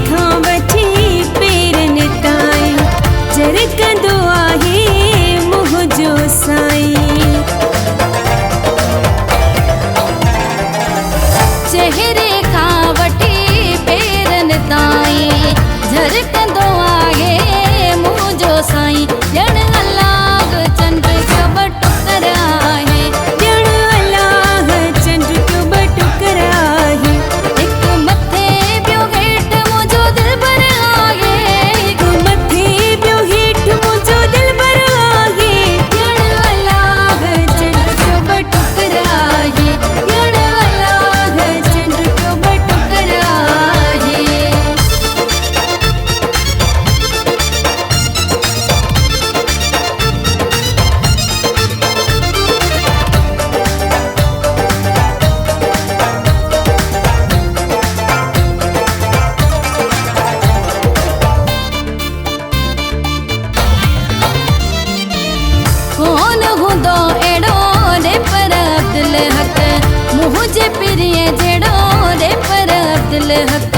खां वठी पेरनि ताईं जरकंदो आहे मुंहिंजो साईं। चेहरे खां वठी पेरनि ताईं झरकंदो आहे मुंहिंजो साईं। ॼण अलाह चंड जो ॿ टुकर आहे, ॼण अलाह चंड जो ॿ टुकर आहे। हिकु मथे ॿियो हेठि मुंहिंजो दिलबर आहे, हिकु मथे ॿियो हेठि मुंहिंजो दिलबर आहे। ॼण अलाह चंड जो ॿ टुकर आहे, ॼण अलाह चंड जो ॿ टुकर आहे। कोन हूंदो अहिड़ो रे पर अब्दुल हक, मुंहिंजे पीरीअ जहिड़ो रे पर अब्दुल हक।